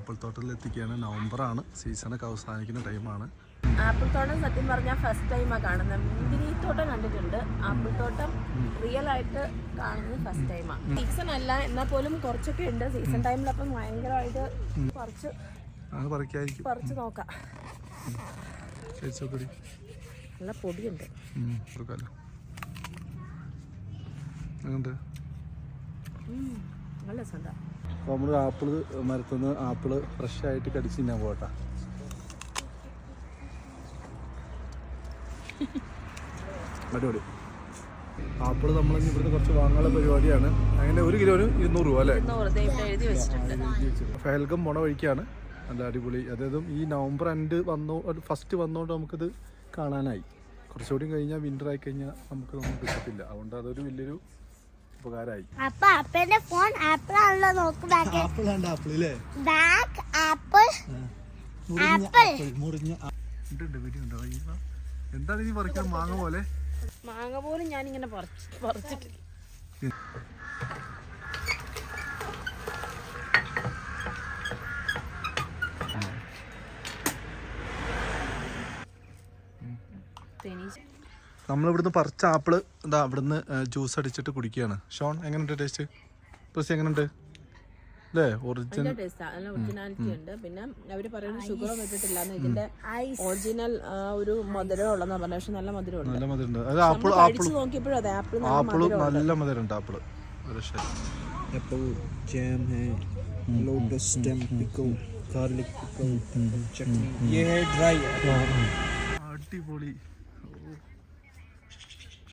Apple തോട്ടത്തിൽ എത്തിക്കുകയാണ്. നവംബറാണ്, സീസണൊക്കെ അവസാനിക്കുന്ന ടൈമാണ്. ആപ്പിൾ തോട്ടം സത്യം പറഞ്ഞാൽ ഫസ്റ്റ് ടൈമാണ് കാണുന്നത്. മുന്തിരി തോട്ടം കണ്ടിട്ടുണ്ട്, ആപ്പിൾ തോട്ടം റിയൽ ആയിട്ട് കാണുന്നത് ഫസ്റ്റ് ടൈമാണ്. സീസൺ അല്ല എന്നാൽ പോലും കുറച്ചൊക്കെ ഉണ്ട്. സീസൺ ടൈമിലപ്പം ഭയങ്കരമായിട്ട് പറിച്ച് നോക്കാം. നല്ല പൊടിയുണ്ട്. നല്ല രസമുണ്ട്. നമ്മൾ ആപ്പിള് മരത്തുനിന്ന് ആപ്പിള് ഫ്രഷ് ആയിട്ട് കടിച്ച് തിന്നാൻ പോകട്ടാ. അടിപൊളി ആപ്പിള് നമ്മൾ ഇവിടുന്ന് കുറച്ച് വാങ്ങാനുള്ള പരിപാടിയാണ്. അങ്ങനെ 1 കിലോന് 200 രൂപ അല്ലേ? ഫെഹൽഗം പോണ വഴിക്കാണ്. നല്ല അടിപൊളി. അതായത് ഈ നവംബർ ഫസ്റ്റ് വന്നോണ്ട് നമുക്കിത് കാണാനായി. കുറച്ചുകൂടി കഴിഞ്ഞാൽ വിന്റർ ആയി കഴിഞ്ഞാൽ നമുക്ക് കിട്ടത്തില്ല. അതുകൊണ്ട് അതൊരു വലിയൊരു ഉപകാരമായി. എന്താണ് നീ പറിക്കുന്നത്? മാങ്ങ പോലെ? മാങ്ങ പോലും ഞാനിങ്ങനെ പറിച്ചിട്ട് നമ്മളിവിടുന്ന് പറിച്ച ആപ്പിള് എന്താ ഇവിടുന്ന് ജ്യൂസ് അടിച്ചിട്ട് കുടിക്കുകയാണ്. ഷോൺ, എങ്ങനെയുണ്ട് ടേസ്റ്റ്? പ്രസി എങ്ങനെയുണ്ട്? അല്ലേ? ഒറിജിനാലിറ്റി ഉണ്ട്. പിന്നെ അവര് പറയുന്നത് ഷുഗർ ഇട്ടിട്ടില്ല. ഇതിന്റെ ഒറിജിനൽ ഒരു മധുരം ഉള്ളതെന്നാ പറഞ്ഞത്. പക്ഷെ നല്ല മധുരം ഉണ്ട്. നോക്കിയപ്പോഴും അതെ ആപ്പിള് നല്ല മധുരം ഉണ്ട്. ആപ്പിള് जैम है, lotus stem pickle, garlic pickle, chutney. ये है ड्राई. അടിപൊളി.